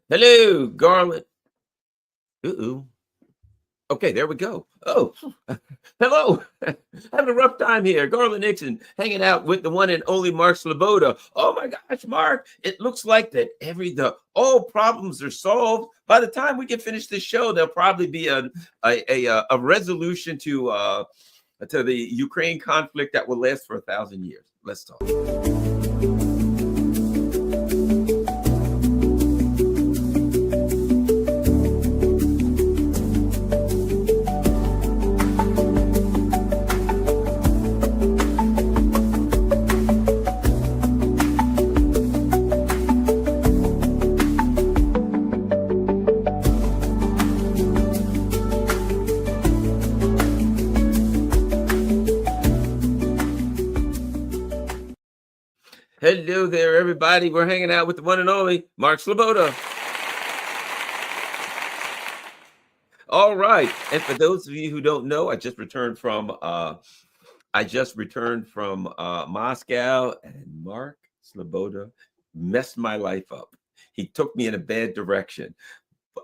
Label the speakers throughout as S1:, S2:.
S1: Hello, Garland. Ooh. Okay, there we go. Oh, hello. Having a rough time here. Garland Nixon hanging out with the one and only Mark Sleboda. Oh my gosh, Mark! It looks like that the all problems are solved. By the time we can finish this show, there'll probably be a resolution to the Ukraine conflict that will last for 1,000 years. Let's talk. Hello there, everybody. We're hanging out with the one and only Mark Sleboda. All right, and for those of you who don't know, I just returned from Moscow, and Mark Sleboda messed my life up. He took me in a bad direction.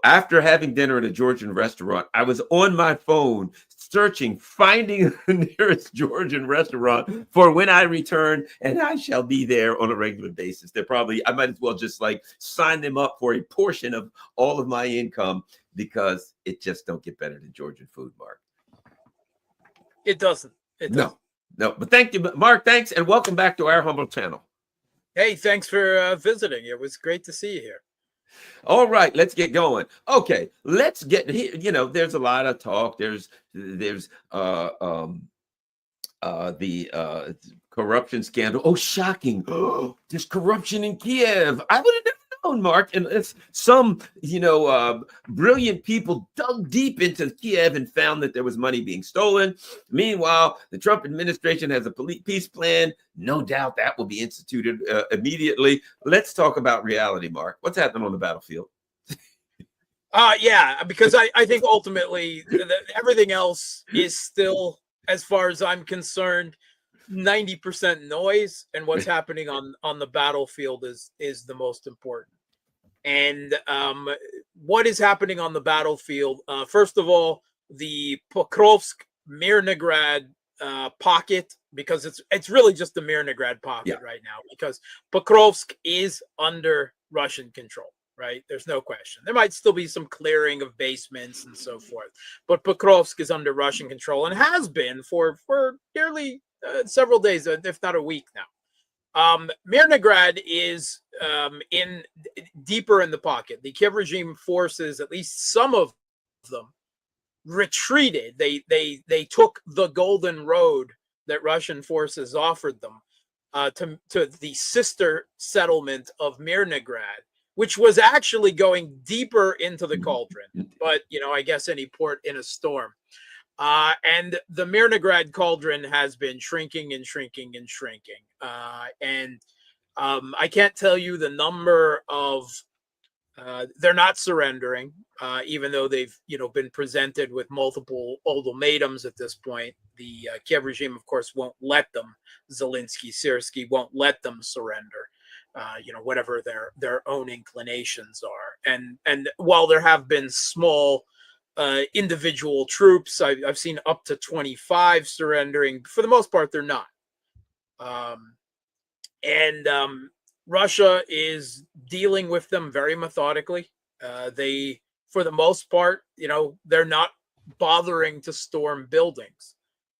S1: After having dinner at a Georgian restaurant, I was on my phone searching, finding the nearest Georgian restaurant for when I return, and I shall be there on a regular basis. I might as well just like sign them up for a portion of all of my income because it just don't get better than Georgian food, Mark.
S2: It doesn't.
S1: No. But thank you, Mark. Thanks, and welcome back to our humble channel.
S2: Hey, thanks for visiting. It was great to see you here.
S1: All right, let's get going. Okay, let's get here. There's a lot of talk. There's the corruption scandal. Oh, shocking! There's corruption in Kiev. I would have never known, Mark. And it's some brilliant people dug deep into Kiev and found that there was money being stolen. Meanwhile, the Trump administration has a peace plan. No doubt that will be instituted immediately. Let's talk about reality, Mark. What's happening on the battlefield?
S2: Yeah, because I think ultimately everything else is still, as far as I'm concerned, 90% noise, and what's happening on the battlefield is the most important. And what is happening on the battlefield? First of all, the Pokrovsk-Mirnograd pocket, because it's really just the Mirnograd pocket right now, because Pokrovsk is under Russian control. Right, there's no question. There might still be some clearing of basements and so forth, but Pokrovsk is under Russian control and has been for nearly several days, if not a week now. Mirnograd is deeper in the pocket. The Kiev regime forces, at least some of them, retreated. They took the golden road that Russian forces offered them to the sister settlement of Mirnograd, which was actually going deeper into the cauldron. But, I guess any port in a storm. And the Mirnograd cauldron has been shrinking and shrinking and shrinking. And I can't tell you the number of, they're not surrendering, even though they've, been presented with multiple ultimatums at this point. The Kiev regime, of course, won't let them. Zelensky, Syrskyi won't let them surrender. Whatever their own inclinations are. And while there have been small individual troops, I've seen up to 25 surrendering. For the most part, they're not. Russia is dealing with them very methodically. They, for the most part, they're not bothering to storm buildings.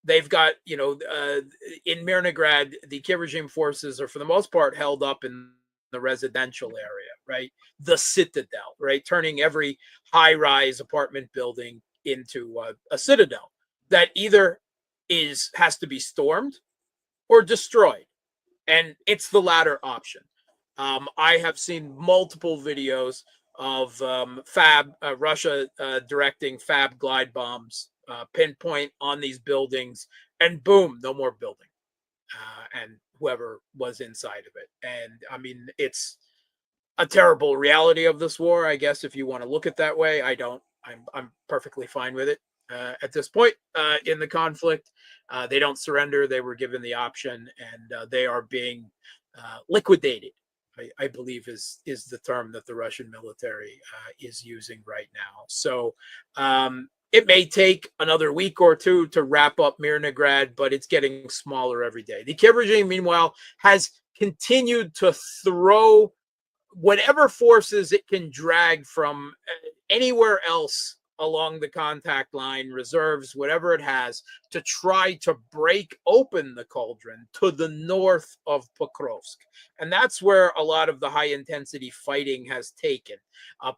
S2: They've got, in Mirnograd, the Kiev regime forces are for the most part held up in the residential area, right? The citadel, right? Turning every high-rise apartment building into a citadel that either has to be stormed or destroyed. And it's the latter option. I have seen multiple videos of Russia directing Fab glide bombs pinpoint on these buildings, and boom, no more building, and whoever was inside of it. And I mean, it's a terrible reality of this war, I guess, if you want to look at that way. I don't. I'm perfectly fine with it at this point in the conflict. They don't surrender. They were given the option, and they are being liquidated I believe is the term that the Russian military is using right now. So it may take another week or two to wrap up Mirnograd, but it's getting smaller every day. The Kiev regime, meanwhile, has continued to throw whatever forces it can drag from anywhere else along the contact line, reserves, whatever it has, to try to break open the cauldron to the north of Pokrovsk. And that's where a lot of the high intensity fighting has taken,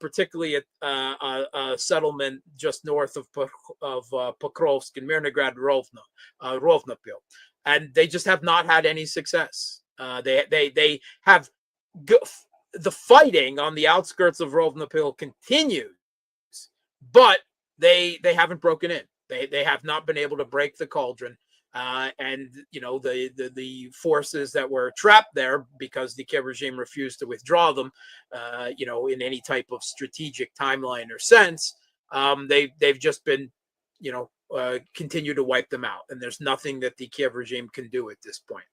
S2: particularly at a settlement just north of Pokrovsk in Mirnograd Rovnopil. And they just have not had any success. They have the fighting on the outskirts of Rovnopil continues, but they haven't broken in. They have not been able to break the cauldron. And the forces that were trapped there because the Kiev regime refused to withdraw them, in any type of strategic timeline or sense, they've just been, continue to wipe them out. And there's nothing that the Kiev regime can do at this point.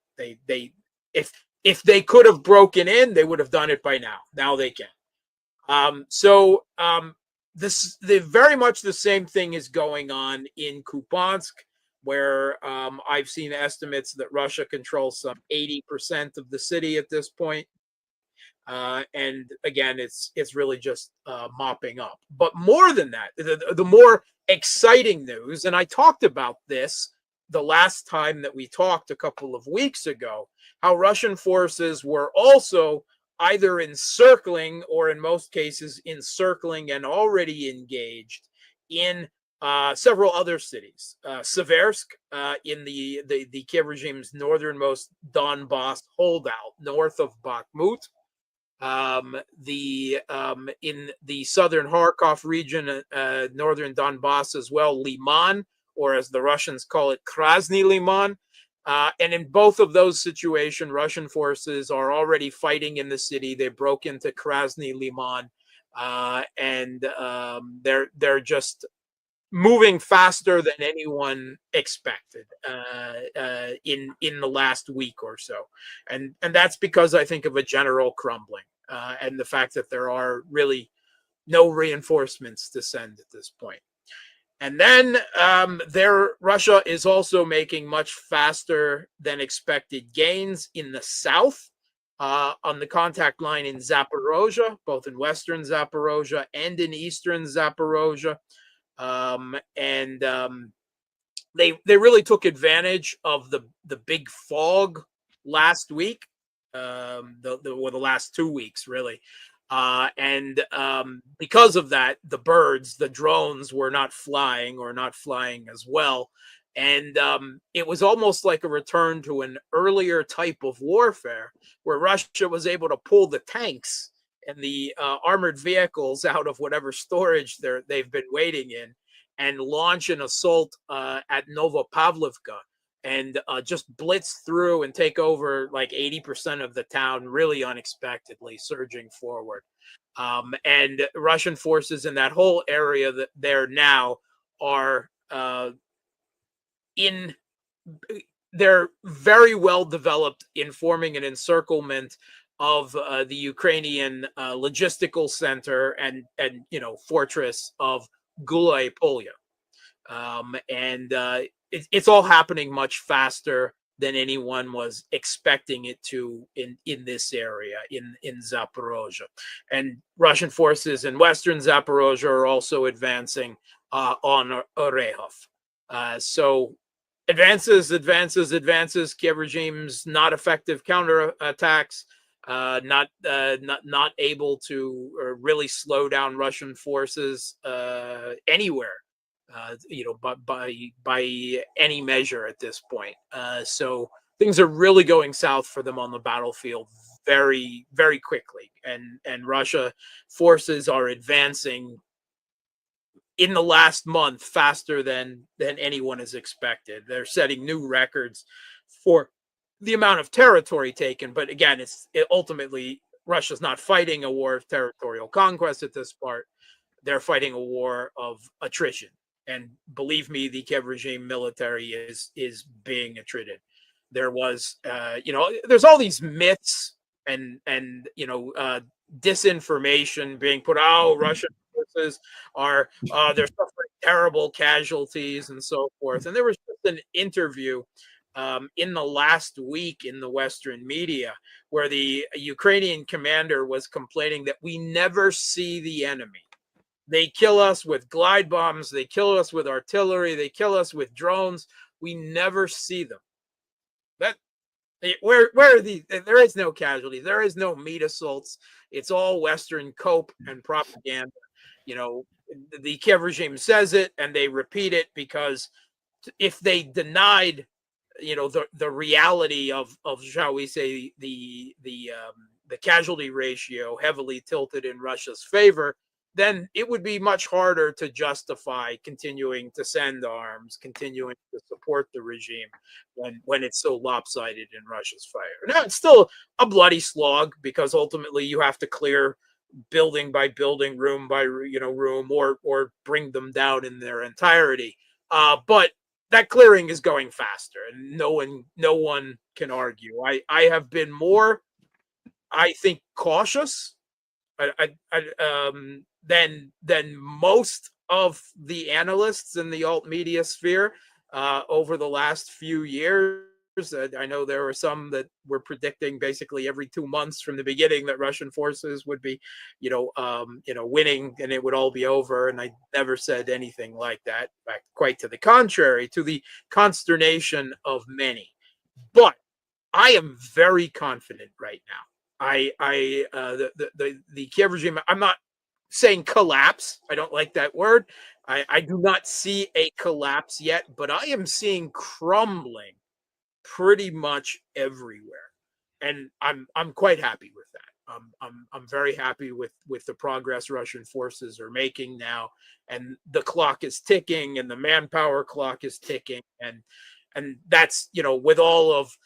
S2: If they could have broken in, they would have done it by now. Now they can. The very much the same thing is going on in Kupiansk, where I've seen estimates that Russia controls some 80% of the city at this point. And again, it's really just mopping up. But more than that, the more exciting news, and I talked about this the last time that we talked a couple of weeks ago, how Russian forces were also either encircling or in most cases encircling and already engaged in several other cities. Seversk in the Kiev regime's northernmost Donbas holdout north of Bakhmut. In the southern Kharkov region, northern Donbas as well, Liman, or as the Russians call it, Krasny Liman. And in both of those situations, Russian forces are already fighting in the city. They broke into Krasny Liman, and they're just moving faster than anyone expected in the last week or so, and that's because I think of a general crumbling and the fact that there are really no reinforcements to send at this point. And then Russia is also making much faster than expected gains in the south on the contact line in Zaporozhye, both in western Zaporozhye and in eastern Zaporozhye. They really took advantage of the big fog last week, the last 2 weeks, really. Because of that, the drones were not flying as well. And it was almost like a return to an earlier type of warfare where Russia was able to pull the tanks and the armored vehicles out of whatever storage they've been waiting in and launch an assault at Novopavlovka and just blitz through and take over like 80% of the town really unexpectedly, surging forward. And Russian forces in that whole area that there now are they're very well developed in forming an encirclement of the Ukrainian logistical center and fortress of Gulay Polya. It's all happening much faster than anyone was expecting it to in this area, in Zaporozhye. And Russian forces in western Zaporozhye are also advancing on Orehov. So advances. Kiev regime's not effective counterattacks, not able to really slow down Russian forces anywhere. By any measure at this point. So things are really going south for them on the battlefield very, very quickly. And Russia forces are advancing in the last month faster than anyone has expected. They're setting new records for the amount of territory taken. But again, ultimately, Russia's not fighting a war of territorial conquest at this part. They're fighting a war of attrition. And believe me, the Kiev regime military is being attrited. There was, there's all these myths and disinformation being put out. Russian forces are they're suffering terrible casualties and so forth. And there was just an interview in the last week in the Western media where the Ukrainian commander was complaining that we never see the enemy. They kill us with glide bombs. They kill us with artillery. They kill us with drones. We never see them. That where are the? There is no casualties. There is no meat assaults. It's all Western cope and propaganda. The Kiev regime says it and they repeat it because if they denied, the reality of shall we say the casualty ratio heavily tilted in Russia's favor, then it would be much harder to justify continuing to send arms, continuing to support the regime when it's so lopsided in Russia's favor. Now, it's still a bloody slog because ultimately you have to clear building by building, room by room, or bring them down in their entirety. But that clearing is going faster, and no one can argue. I have been more, I think, cautious than most of the analysts in the alt media sphere over the last few years. I know there were some that were predicting basically every 2 months from the beginning that Russian forces would be, winning and it would all be over. And I never said anything like that. In fact, quite to the contrary, to the consternation of many. But I am very confident right now. The Kiev regime, I'm not saying collapse. I don't like that word. I do not see a collapse yet, but I am seeing crumbling pretty much everywhere, and I'm quite happy with that. I'm very happy with the progress Russian forces are making now, and the clock is ticking, and the manpower clock is ticking, and that's with all of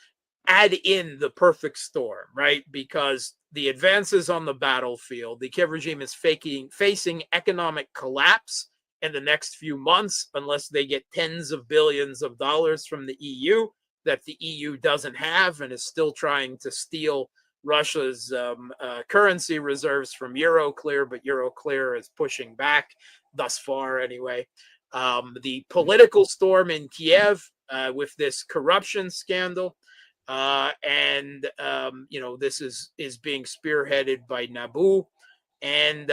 S2: add in the perfect storm, right? Because the advances on the battlefield, the Kiev regime is facing economic collapse in the next few months unless they get tens of billions of dollars from the EU that the EU doesn't have and is still trying to steal Russia's currency reserves from Euroclear, but Euroclear is pushing back thus far anyway. The political storm in Kiev with this corruption scandal, this is being spearheaded by Nabu, and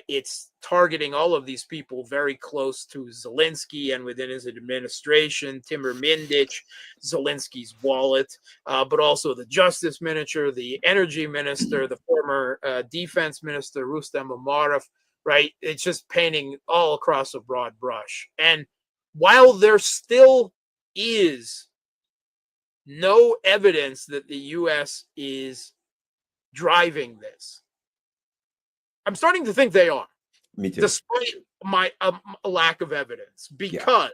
S2: it's targeting all of these people very close to Zelensky and within his administration. Timur Mindich, Zelensky's wallet, but also the justice minister, the energy minister, the former defense minister, Rustem Umarov, right? It's just painting all across a broad brush. And while there still is no evidence that the U.S. is driving this, I'm starting to think they are.
S1: Me too.
S2: Despite my lack of evidence, because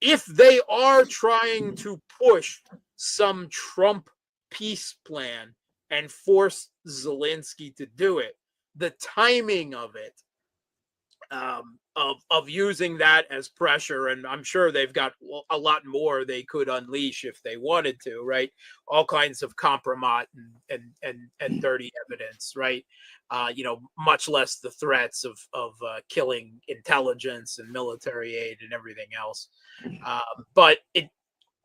S2: if they are trying to push some Trump peace plan and force Zelensky to do it, the timing of it, of using that as pressure, and I'm sure they've got a lot more they could unleash if they wanted to, right? All kinds of compromise and dirty evidence, right? Much less the threats of killing intelligence and military aid and everything else. But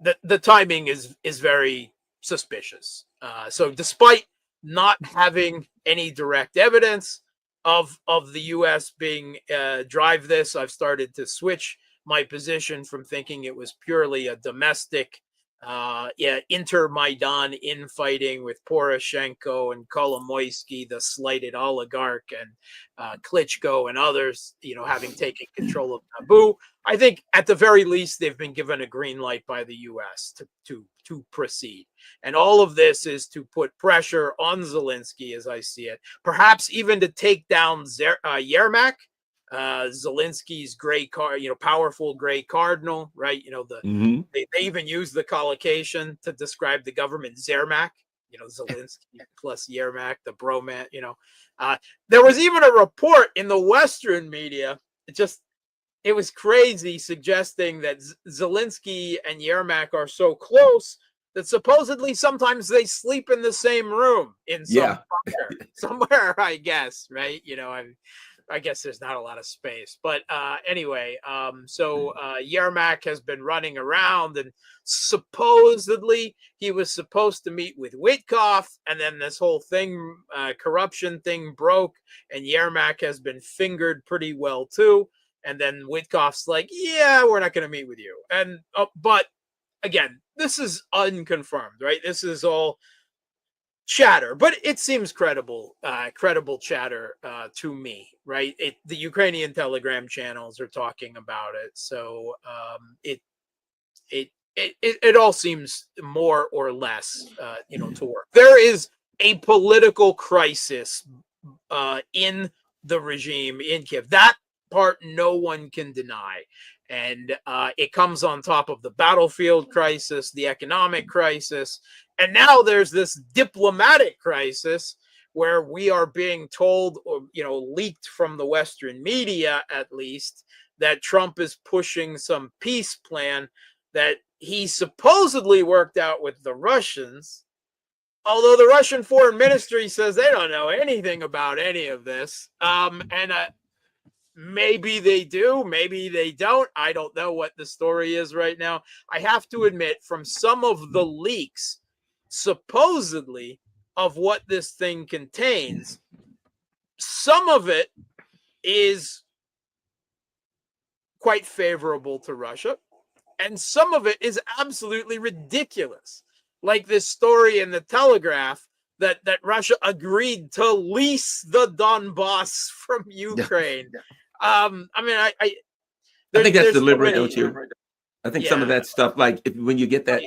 S2: the timing is very suspicious. So despite not having any direct evidence of the U.S. being drive this, I've started to switch my position from thinking it was purely a domestic inter-Maidan infighting with Poroshenko and Kolomoisky, the slighted oligarch, and Klitschko and others, having taken control of Nabu. I think at the very least they've been given a green light by the U.S. to proceed. And all of this is to put pressure on Zelensky, as I see it, perhaps even to take down Yermak, Zelensky's gray card, powerful gray cardinal, right? They even use the collocation to describe the government, Zermak, Zelensky plus Yermak, the bromance, there was even a report in the Western media. It was crazy, suggesting that Zelensky and Yermak are so close that supposedly sometimes they sleep in the same room in some bunker somewhere, I guess, right? I guess there's not a lot of space, but anyway, so Yermak has been running around, and supposedly he was supposed to meet with Witkoff, and then this whole thing, corruption thing, broke, and Yermak has been fingered pretty well too. And then Witkoff's like, "Yeah, we're not going to meet with you." And but again, this is unconfirmed, right? This is all chatter, but it seems credible chatter to me, right? The Ukrainian Telegram channels are talking about it, so it all seems more or less to work. There is a political crisis in the regime in Kiev. That part no one can deny. And it comes on top of the battlefield crisis, the economic crisis. And now there's this diplomatic crisis where we are being told, or leaked from the Western media at least, that Trump is pushing some peace plan that he supposedly worked out with the Russians. Although the Russian foreign ministry says they don't know anything about any of this. Maybe they do, maybe they don't. I don't know what the story is right now. I have to admit, from some of the leaks, supposedly, of what this thing contains, some of it is quite favorable to Russia, and some of it is absolutely ridiculous. Like this story in the Telegraph that Russia agreed to lease the Donbas from Ukraine. I
S1: think that's deliberate, don't you? I think some of that stuff, like when you get that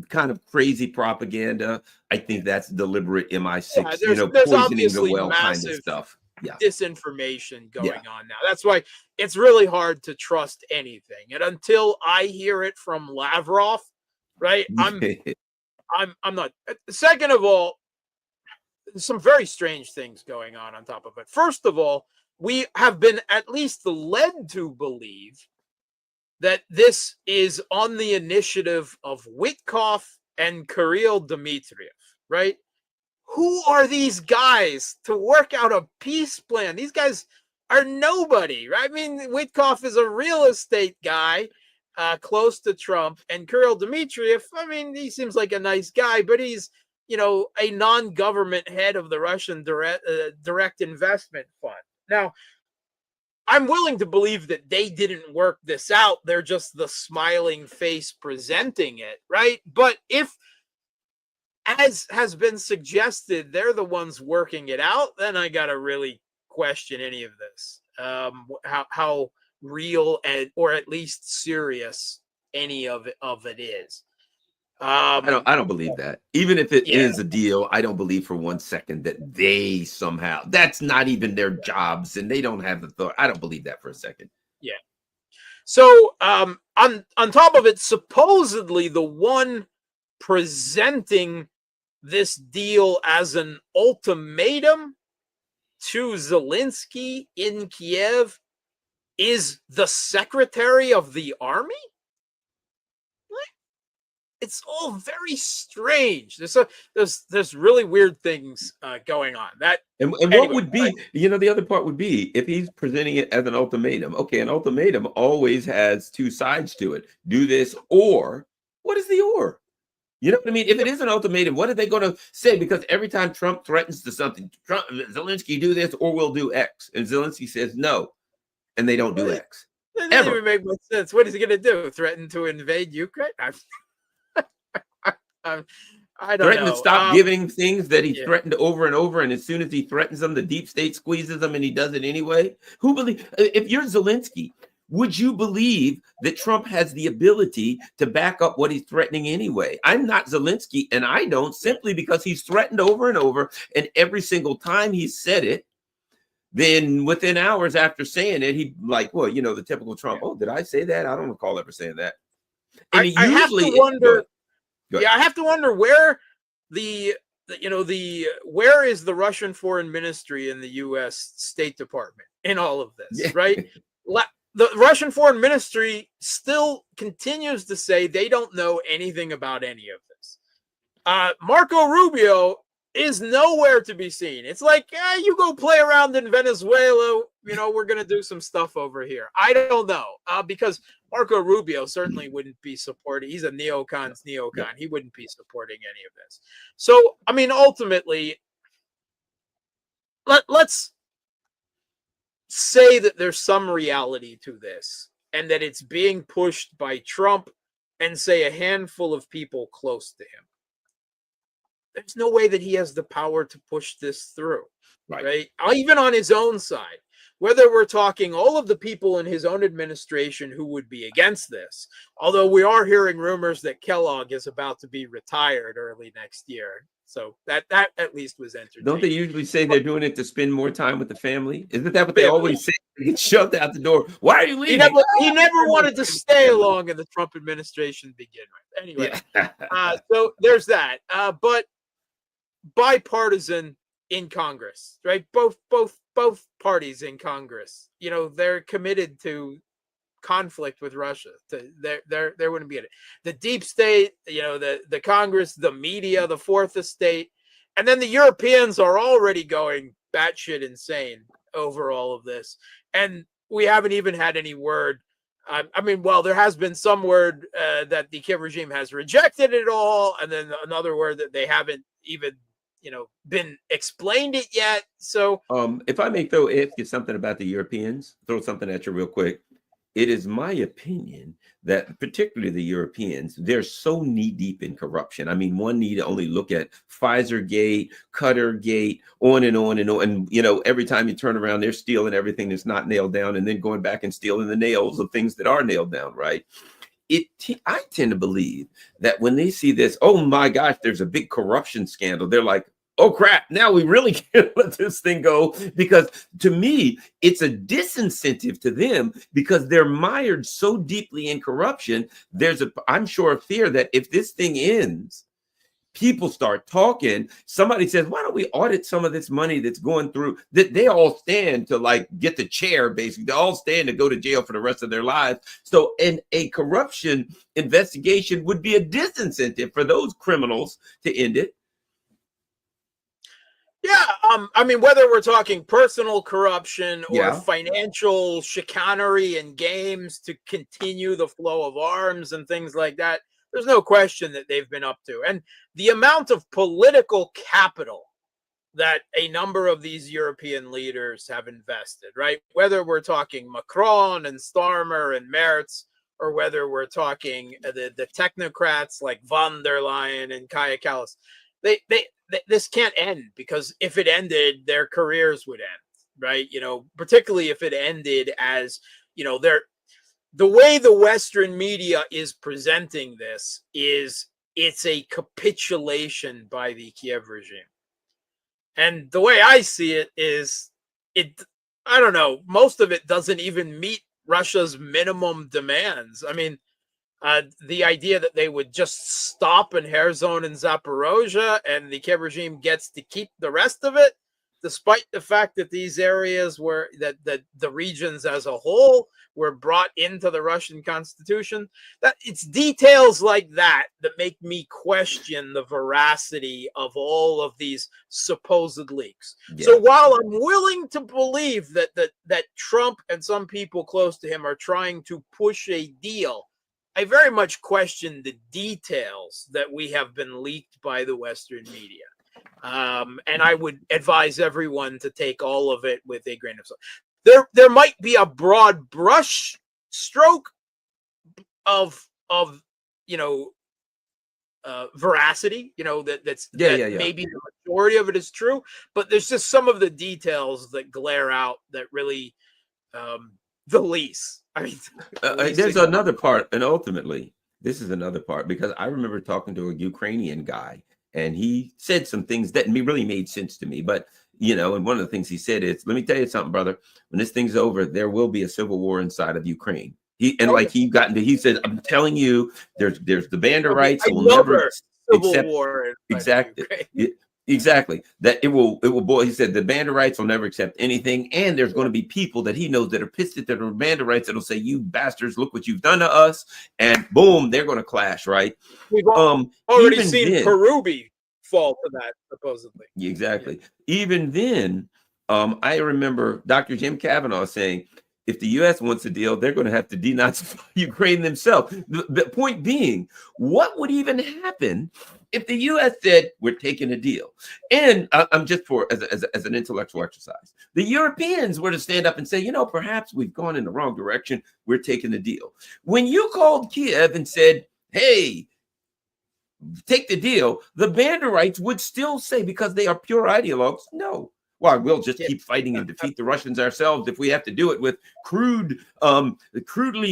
S1: kind of crazy propaganda, I think that's deliberate MI6, poisoning the well kind of stuff.
S2: Disinformation going on now. That's why it's really hard to trust anything. And until I hear it from Lavrov, right? I'm not. Second of all, there's some very strange things going on top of it. First of all, we have been at least led to believe that this is on the initiative of Witkoff and Kirill Dmitriev, right? Who are these guys to work out a peace plan? These guys are nobody, right? I mean, Witkoff is a real estate guy close to Trump, and Kirill Dmitriev, I mean, he seems like a nice guy, but he's, a non-government head of the Russian direct investment fund. Now, I'm willing to believe that they didn't work this out. They're just the smiling face presenting it, right? But if, as has been suggested, they're the ones working it out, then I got to really question any of this. How real or at least serious any of it is.
S1: I don't believe that. Even if it is a deal, I don't believe for 1 second that they somehow, that's not even their jobs and they don't have the thought. I don't believe that for a second.
S2: Yeah. So on top of it, supposedly the one presenting this deal as an ultimatum to Zelensky in Kiev is the Secretary of the Army. It's all very strange. There's really weird things going on.
S1: What would be, the other part would be if he's presenting it as an ultimatum. Okay, an ultimatum always has two sides to it. Do this, or what is the or? You know what I mean? If it is an ultimatum, what are they going to say? Because every time Trump threatens to something, Zelensky do this or we'll do X, and Zelensky says no, and they don't do X.
S2: That doesn't even make much sense. What is he going to do? Threaten to invade Ukraine? I don't
S1: threaten
S2: know.
S1: to stop giving things that he threatened over and over, and as soon as he threatens them, the deep state squeezes them, and he does it anyway. Who believe? If you're Zelensky, would you believe that Trump has the ability to back up what he's threatening anyway? I'm not Zelensky, and I don't, simply because he's threatened over and over, and every single time he said it, then within hours after saying it, he the typical Trump. Oh, did I say that? I don't recall ever saying that. And
S2: I have to wonder. Yeah, I have to wonder where where is the Russian foreign ministry in the U.S. State Department in all of this, right? The Russian foreign ministry still continues to say they don't know anything about any of this. Marco Rubio is nowhere to be seen. It's like, you go play around in Venezuela. We're going to do some stuff over here. I don't know, because Marco Rubio certainly wouldn't be supporting. He's a neocon's neocon.
S1: Yeah.
S2: He wouldn't be supporting any of this. So, I mean, ultimately, let's say that there's some reality to this and that it's being pushed by Trump and, say, a handful of people close to him. There's no way that he has the power to push this through, right? Even on his own side, whether we're talking all of the people in his own administration who would be against this, although we are hearing rumors that Kellogg is about to be retired early next year. So that at least was entertaining.
S1: Don't they usually say they're doing it to spend more time with the family? Isn't that what they always say? They get shoved out the door. Why are you leaving?
S2: He never wanted to stay long in the Trump administration to begin with. Anyway, so there's that. But bipartisan in Congress, right? Both parties in Congress, they're committed to conflict with Russia. There wouldn't be it. The deep state, the Congress, the media, the fourth estate, and then the Europeans are already going batshit insane over all of this. And we haven't even had any word. There has been some word that the Kiev regime has rejected it all, and then another word that they haven't even been explained it yet. So
S1: if I may throw something about the Europeans, throw something at you real quick. It is my opinion that particularly the Europeans, they're so knee deep in corruption. I mean, one need to only look at Pfizer Gate, Cutter Gate, on and on and on. And, every time you turn around, they're stealing everything that's not nailed down and then going back and stealing the nails of things that are nailed down, right? I tend to believe that when they see this, oh my gosh, there's a big corruption scandal, they're like, oh crap, now we really can't let this thing go. Because to me, it's a disincentive to them because they're mired so deeply in corruption. I'm sure, a fear that if this thing ends, people start talking. Somebody says, why don't we audit some of this money that's going through, that they all stand to get the chair, basically. They all stand to go to jail for the rest of their lives. So a corruption investigation would be a disincentive for those criminals to end it.
S2: Yeah, whether we're talking personal corruption or financial chicanery and games to continue the flow of arms and things like that, there's no question that they've been up to. And the amount of political capital that a number of these European leaders have invested, right? Whether we're talking Macron and Starmer and Merz, or whether we're talking the technocrats like von der Leyen and Kaja Kallas, this can't end, because if it ended, their careers would end, right? Particularly if it ended as, the way the Western media is presenting this is it's a capitulation by the Kiev regime. And the way I see it is I don't know, most of it doesn't even meet Russia's minimum demands. The idea that they would just stop in Kherson and Zaporozhye and the Kiev regime gets to keep the rest of it, despite the fact that these areas that the regions as a whole were brought into the Russian constitution, that it's details like that that make me question the veracity of all of these supposed leaks. Yeah. So while I'm willing to believe that Trump and some people close to him are trying to push a deal, I very much question the details that we have been leaked by the Western media. And I would advise everyone to take all of it with a grain of salt. There might be a broad brush stroke of veracity, that's maybe the majority of it is true, but there's just some of the details that glare out that really the least.
S1: There's another part, and ultimately this is another part, because I remember talking to a Ukrainian guy, and he said some things that really made sense to me. But, and one of the things he said is, let me tell you something, brother, when this thing's over, there will be a civil war inside of Ukraine. He said, I'm telling you, there's the Banderites will never
S2: civil
S1: accept
S2: war.
S1: Exactly. Exactly. That it will boil. He said the Banderites will never accept anything, and there's going to be people that he knows that are pissed at the Banderites that'll say, "You bastards, look what you've done to us," and boom, they're going to clash, right?
S2: We've already
S1: Even
S2: seen
S1: then,
S2: Perubi fall to that, supposedly.
S1: exactly. Even then, I remember Dr. Jim Kavanaugh saying, if the U.S. wants a deal, they're going to have to denazify Ukraine themselves. The point being, what would even happen if the U.S. said, we're taking a deal? And I'm just as an intellectual exercise. The Europeans were to stand up and say, perhaps we've gone in the wrong direction. We're taking the deal. When you called Kiev and said, hey, take the deal, the Banderites would still say, because they are pure ideologues, no. Well, we'll just keep fighting and defeat the Russians ourselves if we have to do it with crudely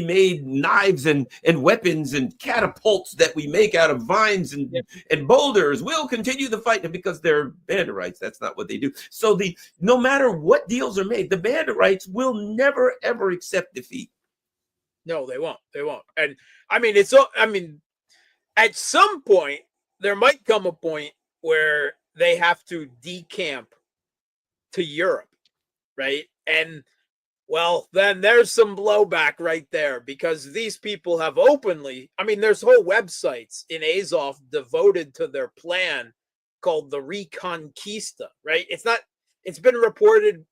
S1: made knives and weapons and catapults that we make out of vines and boulders. We'll continue the fight because they're Banderites. That's not what they do. So no matter what deals are made, the Banderites will never, ever accept defeat.
S2: No, they won't. They won't. And at some point, there might come a point where they have to decamp to Europe, right? And well, then there's some blowback right there, because these people have openly, there's whole websites in Azov devoted to their plan called the Reconquista, right? It's been reported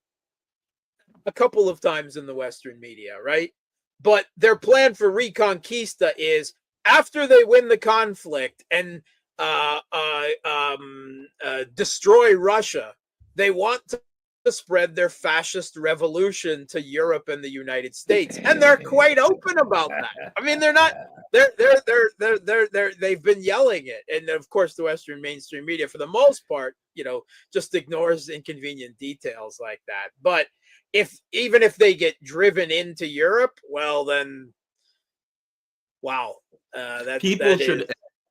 S2: a couple of times in the Western media, right? But their plan for Reconquista is, after they win the conflict and destroy Russia, they want to spread their fascist revolution to Europe and the United States, and they're quite open about that. They're not. They've been yelling it, and of course, the Western mainstream media, for the most part, just ignores inconvenient details like that. But even if they get driven into Europe, well, then, wow,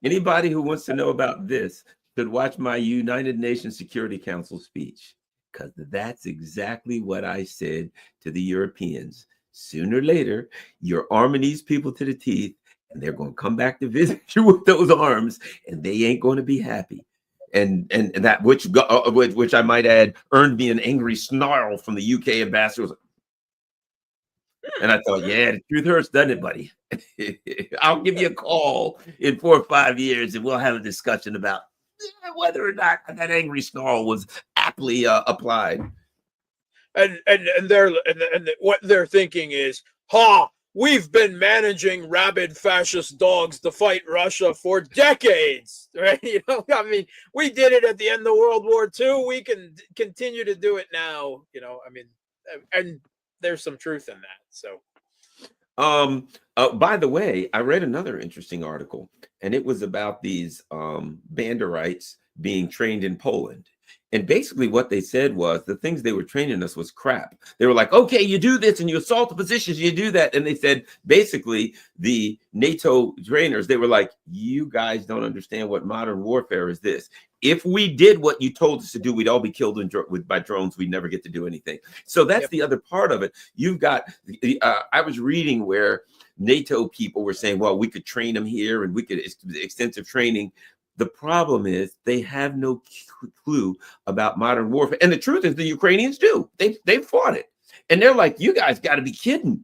S1: anybody who wants to know about this should watch my United Nations Security Council speech, because that's exactly what I said to the Europeans. Sooner or later, you're arming these people to the teeth, and they're going to come back to visit you with those arms, and they ain't going to be happy. And that, which I might add, earned me an angry snarl from the UK ambassador. And I thought, yeah, the truth hurts, doesn't it, buddy? I'll give you a call in 4 or 5 years, and we'll have a discussion about whether or not that angry snarl was aptly applied.
S2: And what they're thinking is, we've been managing rabid fascist dogs to fight Russia for decades, right? We did it at the end of World War II. We can continue to do it now, and there's some truth in that. So,
S1: by the way, I read another interesting article, and it was about these Banderites being trained in Poland. And basically what they said was the things they were training us was crap. They were like, okay, you do this and you assault the positions, you do that. And they said, basically, the NATO trainers, they were like, you guys don't understand what modern warfare is this. If we did what you told us to do, we'd all be killed by drones. We'd never get to do anything. So that's the other part of it. You've got, I was reading where NATO people were saying, well, we could train them here and we could extensive training. The problem is they have no clue about modern warfare. And the truth is the Ukrainians do. They've fought it. And they're like, you guys got to be kidding.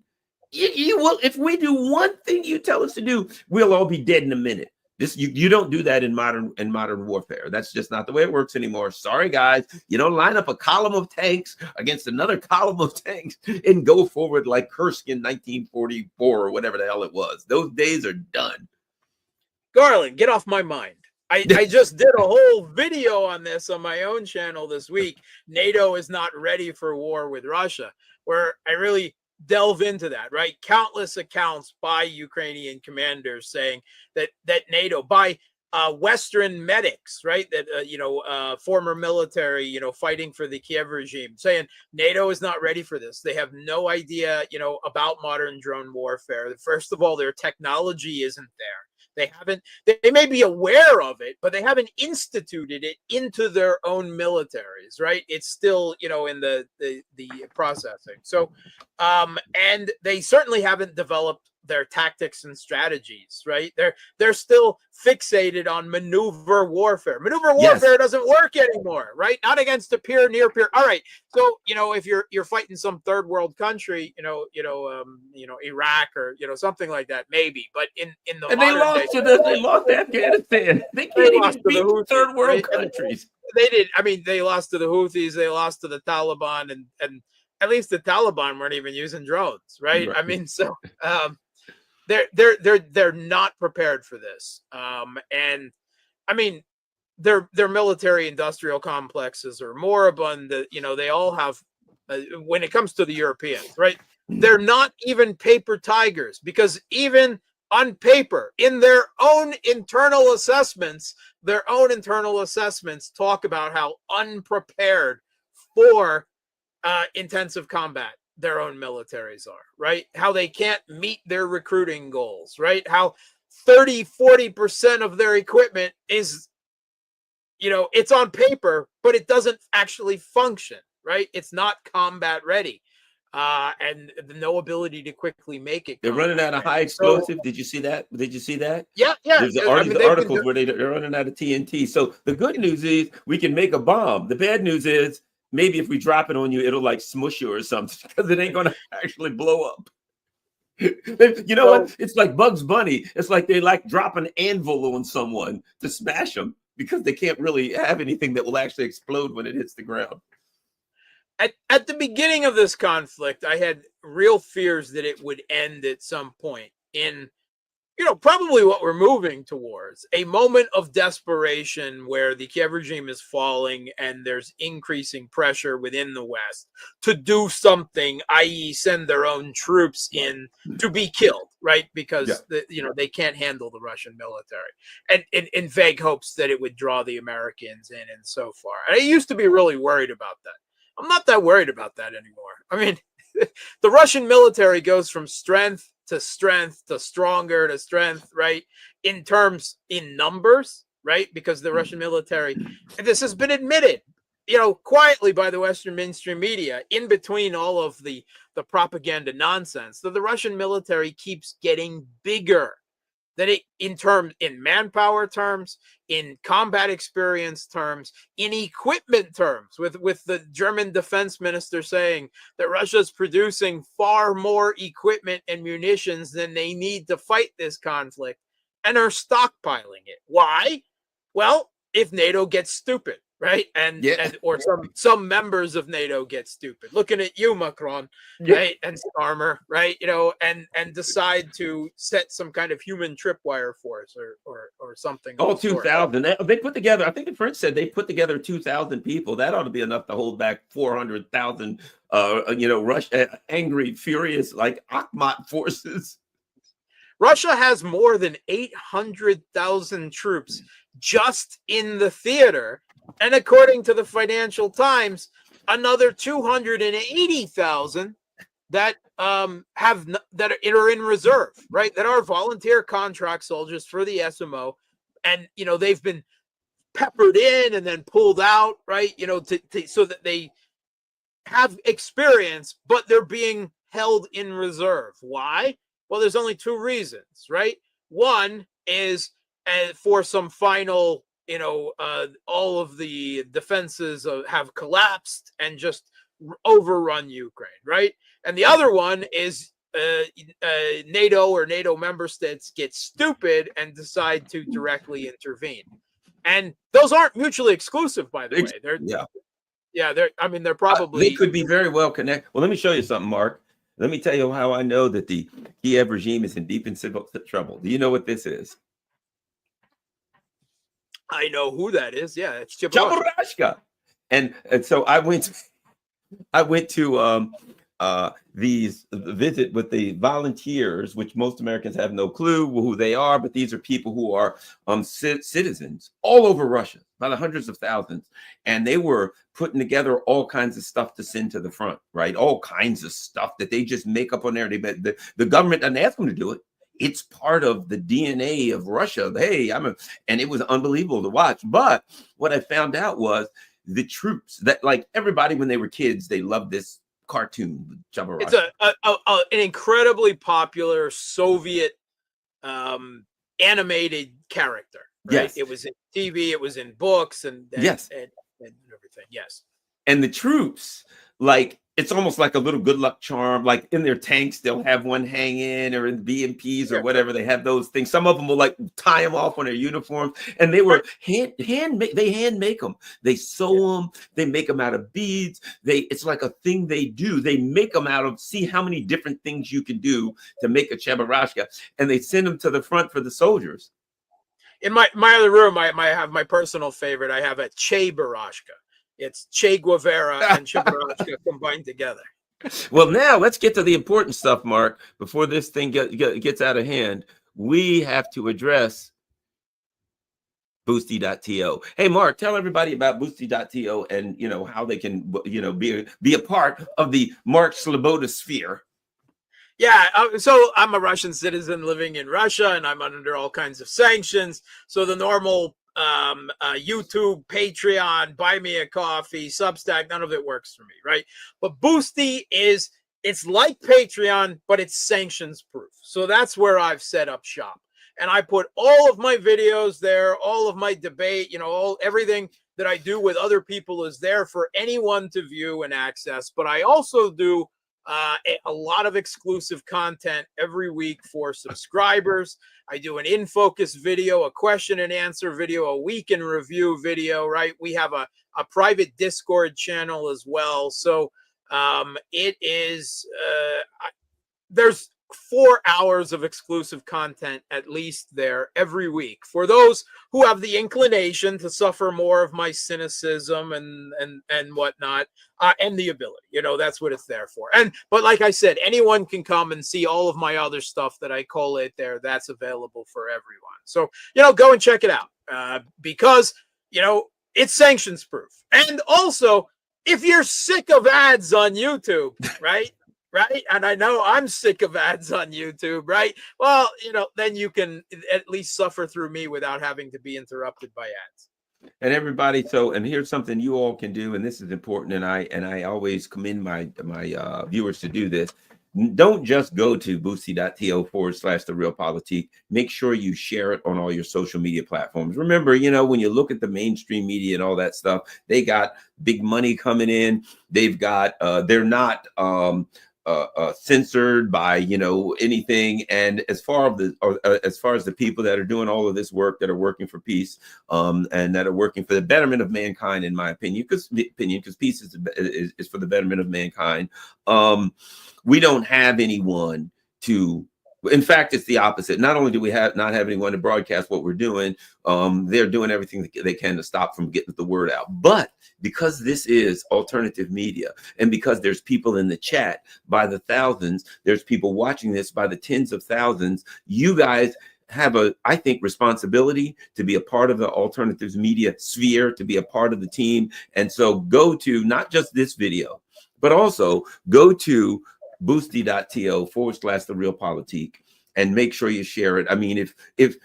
S1: You will, if we do one thing you tell us to do, we'll all be dead in a minute. You don't do that in modern warfare. That's just not the way it works anymore. Sorry, guys. You don't line up a column of tanks against another column of tanks and go forward like Kursk in 1944 or whatever the hell it was. Those days are done.
S2: Garland, get off my mind. I just did a whole video on this on my own channel this week. NATO is not ready for war with Russia, where I really delve into that, right? Countless accounts by Ukrainian commanders saying that NATO, by Western medics, right? That, former military, fighting for the Kiev regime, saying NATO is not ready for this. They have no idea, about modern drone warfare. First of all, their technology isn't there. They may be aware of it, but they haven't instituted it into their own militaries, right? It's still, in the processing. So, and they certainly haven't developed their tactics and strategies, right? They're still fixated on maneuver warfare. Maneuver warfare doesn't work anymore, right? Not against a peer, near peer. All right, so if you're fighting some third world country, Iraq or something like that, maybe. But in the
S1: and they lost to Afghanistan. They can't even beat third world countries.
S2: They did. I mean, they lost to the Houthis. They lost to the Taliban, and at least the Taliban weren't even using drones, right? I mean, so they're not prepared for this. And I mean, their military industrial complexes are moribund. They all have, when it comes to the Europeans, right? They're not even paper tigers, because even on paper, in their own internal assessments talk about how unprepared for intensive combat their own militaries are, right? How they can't meet their recruiting goals, right? How 30-40% of their equipment is, it's on paper, but it doesn't actually function, right? It's not combat ready. And no ability to quickly make it.
S1: They're running out of high explosive. Did you see that?
S2: Yeah.
S1: There's articles where they're running out of TNT. So the good news is we can make a bomb. The bad news is maybe if we drop it on you, it'll like smush you or something, because it ain't going to actually blow up. What? It's like Bugs Bunny. It's like they like drop an anvil on someone to smash them, because they can't really have anything that will actually explode when it hits the ground.
S2: At the beginning of this conflict, I had real fears that it would end at some point in, probably what we're moving towards, a moment of desperation where the Kiev regime is falling and there's increasing pressure within the West to do something, i.e. send their own troops in to be killed, right? Because, they can't handle the Russian military, and in vague hopes that it would draw the Americans in and so far. And I used to be really worried about that. I'm not that worried about that anymore. I mean, the Russian military goes from strength to stronger to strength, right? In numbers, right? Because the Russian military, and this has been admitted, quietly by the Western mainstream media, in between all of the propaganda nonsense, that the Russian military keeps getting bigger. That in manpower terms, in combat experience terms, in equipment terms, with the German defense minister saying that Russia's producing far more equipment and munitions than they need to fight this conflict, and are stockpiling it. Why? Well, if NATO gets stupid, right? Or some members of NATO get stupid. Looking at you, Macron, right? And Starmer, right? And decide to set some kind of human tripwire force or something.
S1: Oh, 2,000. They put together, I think the French said they put together 2,000 people. That ought to be enough to hold back 400,000, angry, furious, like Akhmat forces.
S2: Russia has more than 800,000 troops just in the theater. And according to the Financial Times, another 280,000 that are in reserve, right? That are volunteer contract soldiers for the SMO, and they've been peppered in and then pulled out, right? So that they have experience, but they're being held in reserve. Why? Well, there's only two reasons, right? One is for some final. All of the defenses have collapsed and just overrun Ukraine, right? And the other one is NATO or NATO member states get stupid and decide to directly intervene. And those aren't mutually exclusive, by the way. They're probably...
S1: They could be very well connected. Well, let me show you something, Mark. Let me tell you how I know that the Kiev regime is in deep and civil trouble. Do you know what this is?
S2: I know who that is. Yeah, it's
S1: Chaburashka. And so I went to these visit with the volunteers, which most Americans have no clue who they are, but these are people who are citizens all over Russia, by the hundreds of thousands, and they were putting together all kinds of stuff to send to the front, right? All kinds of stuff that they just make up on there. The government doesn't ask them to do it. It's part of the DNA of Russia. Hey, and it was unbelievable to watch. But what I found out was the troops that, like everybody when they were kids, they loved this cartoon,
S2: It's
S1: Chabarashka.
S2: an incredibly popular Soviet animated character, right?
S1: Yes,
S2: It was in TV, it was in books,
S1: yes.
S2: and everything. Yes.
S1: And the troops, like it's almost like a little good luck charm. Like in their tanks, they'll have one hang in, or in BMPs or
S2: Sure.
S1: whatever. They have those things. Some of them will like tie them off on their uniforms, and they were hand make. They hand make them. They sew them. They make them out of beads. It's like a thing they do. They make them out of. See how many different things you can do to make a Chebarashka, and they send them to the front for the soldiers.
S2: In my other room, I have my personal favorite. I have a Che Barashka. It's Che Guevara and Chebarashka combined together.
S1: Well, now let's get to the important stuff, Mark. Before this thing gets out of hand, we have to address Boosty.to. Hey, Mark, tell everybody about Boosty.to and how they can be a part of the Mark Sleboda sphere.
S2: Yeah, so I'm a Russian citizen living in Russia, and I'm under all kinds of sanctions. So the normal YouTube, Patreon, buy me a coffee, Substack, none of it works for me, right? But Boosty it's like Patreon, but it's sanctions proof. So that's where I've set up shop. And I put all of my videos there, all of my debate, everything that I do with other people is there for anyone to view and access. But I also do a lot of exclusive content every week for subscribers. I do an in focus video, a question and answer video, a week in review video, right? We have a private Discord channel as well. So it is there's 4 hours of exclusive content at least there every week for those who have the inclination to suffer more of my cynicism and whatnot, and the ability, that's what it's there for. But like I said, anyone can come and see all of my other stuff that I collate there. That's available for everyone. So, go and check it out because, it's sanctions proof. And also, if you're sick of ads on YouTube, right? Right. And I know I'm sick of ads on YouTube, right? Well, then you can at least suffer through me without having to be interrupted by ads.
S1: And everybody, and here's something you all can do, and this is important, and I always commend my viewers to do this. Don't just go to boosty.to/therealpolitik. Make sure you share it on all your social media platforms. Remember, when you look at the mainstream media and all that stuff, they got big money coming in. They've got they're not censored by anything. And as far as the people that are doing all of this work, that are working for peace, and that are working for the betterment of mankind, in my opinion, because peace is for the betterment of mankind. We don't have anyone to. In fact, it's the opposite. Not only do we not have anyone to broadcast what we're doing, they're doing everything they can to stop from getting the word out. But because this is alternative media, and because there's people in the chat by the thousands, there's people watching this by the tens of thousands, you guys have I think, responsibility to be a part of the alternatives media sphere, to be a part of the team. And so go to not just this video, but also go to boosty.to/therealpolitik and make sure you share it. I mean, if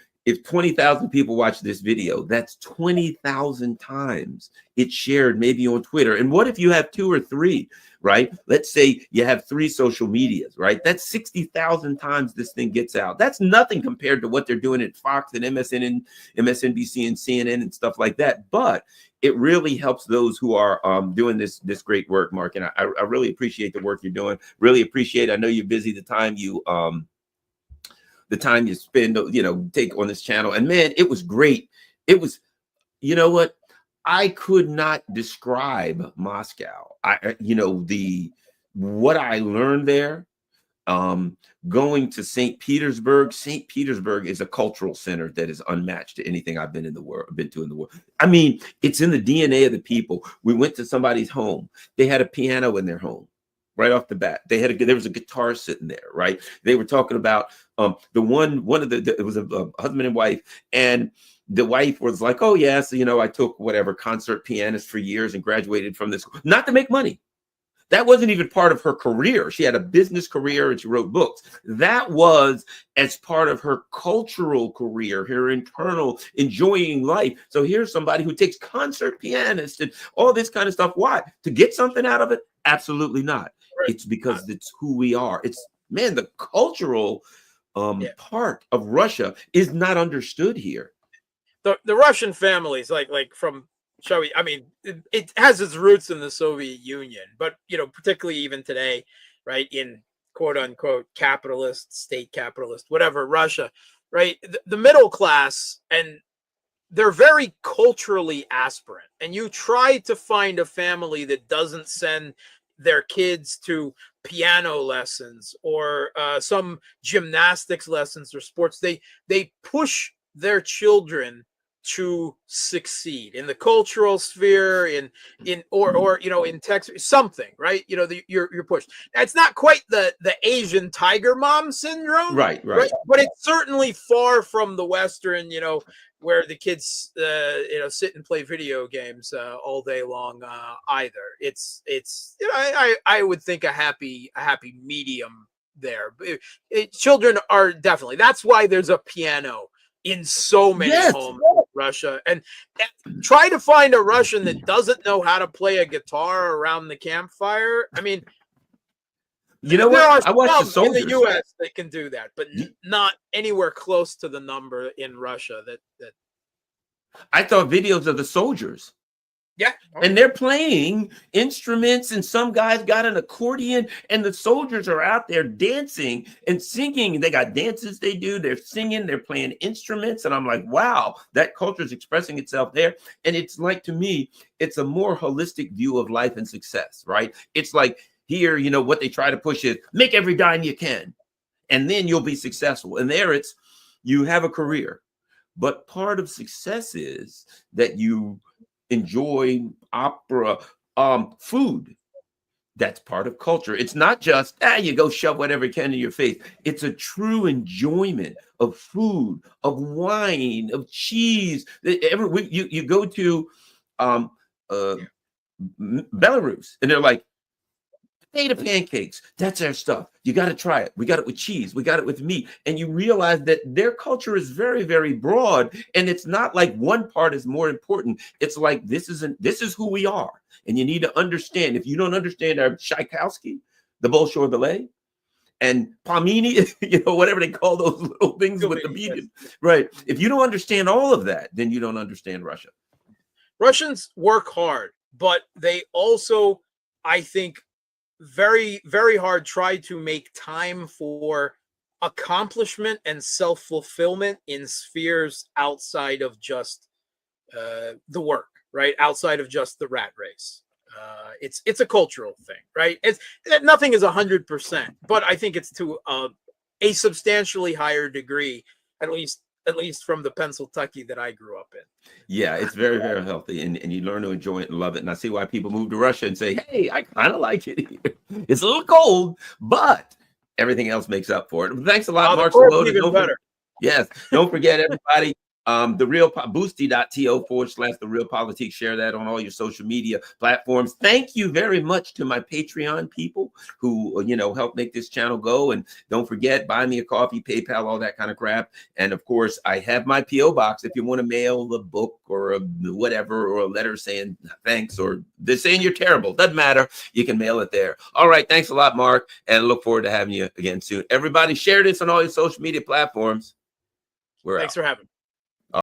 S1: 20,000 people watch this video, that's 20,000 times it's shared, maybe on Twitter. And what if you have 2 or 3, right? Let's say you have 3 social medias, right? That's 60,000 times this thing gets out. That's nothing compared to what they're doing at Fox and MSN and MSNBC and CNN and stuff like that. But it really helps those who are doing this great work, Mark. And I really appreciate the work you're doing. Really appreciate. I know you're busy. The time you spend, take on this channel. And man, it was great. It was, what? I could not describe Moscow. What I learned there. Going to St. Petersburg. St. Petersburg is a cultural center that is unmatched to anything I've been to in the world. I mean, it's in the DNA of the people. We went to somebody's home. They had a piano in their home right off the bat. There was a guitar sitting there, right? They were talking about it was a husband and wife, and the wife was like, oh yes, I took whatever concert pianist for years and graduated from this, not to make money. That wasn't even part of her career. She had a business career and she wrote books. That was as part of her cultural career, her internal enjoying life. So here's somebody who takes concert pianist and all this kind of stuff. Why? To get something out of it? Absolutely not.
S2: Right.
S1: It's because it's who we are. It's, man, the cultural part of Russia is not understood here.
S2: The Russian families, like from, shall we? I mean, it has its roots in the Soviet Union, but particularly even today, right, in quote unquote capitalist, state capitalist, whatever Russia, right, the middle class, and they're very culturally aspirant, and you try to find a family that doesn't send their kids to piano lessons or some gymnastics lessons or sports. They push their children to succeed in the cultural sphere, in or in tech, something, right? You're pushed. It's not quite the Asian tiger mom syndrome,
S1: Right.
S2: but it's certainly far from the Western, where the kids sit and play video games all day long either. It's I would think a happy medium there. Children are definitely, that's why there's a piano in so many homes in Russia, and try to find a Russian that doesn't know how to play a guitar around the campfire. I mean,
S1: you know what? I watched the soldiers
S2: in the U.S. that can do that, but not anywhere close to the number in Russia that
S1: I thought videos of the soldiers.
S2: Yeah.
S1: And they're playing instruments, and some guys got an accordion, and the soldiers are out there dancing and singing. They got dances they do. They're singing, they're playing instruments. And I'm like, wow, that culture is expressing itself there. And it's like, to me, it's a more holistic view of life and success, right? It's like here, what they try to push is make every dime you can, and then you'll be successful. And there it's, you have a career. But part of success is that you enjoy opera, food. That's part of culture. It's not just you go shove whatever you can in your face. It's a true enjoyment of food, of wine, of cheese. Every week you go to Belarus, and they're like, potato pancakes, that's our stuff. You got to try it. We got it with cheese. We got it with meat. And you realize that their culture is very, very broad. And it's not like one part is more important. It's like, this is who we are. And you need to understand. If you don't understand our Tchaikovsky, the Bolshoi Ballet, and Palmini, whatever they call those little things with the beat, right? If you don't understand all of that, then you don't understand Russia.
S2: Russians work hard, but they also, I think, very, very hard try to make time for accomplishment and self-fulfillment in spheres outside of just the work, right? Outside of just the rat race. It's a cultural thing, right? Nothing is 100%, but I think it's to a substantially higher degree, at least from the Pennsylvania that I grew up in.
S1: Yeah, it's very, very healthy, and you learn to enjoy it and love it. And I see why people move to Russia and say, hey, I kind of like it here. It's a little cold, but everything else makes up for it. Thanks a lot, Mark Sleboda.
S2: Even better.
S1: Yes, don't forget, everybody, the real boosty.to/the real politics. Share that on all your social media platforms. Thank you very much to my Patreon people who help make this channel go. And don't forget, buy me a coffee, PayPal, all that kind of crap. And of course, I have my PO box if you want to mail a book or a whatever, or a letter saying thanks, or they're saying you're terrible. Doesn't matter. You can mail it there. All right, thanks a lot, Mark, and I look forward to having you again soon. Everybody, share this on all your social media platforms.
S2: Thanks for having me.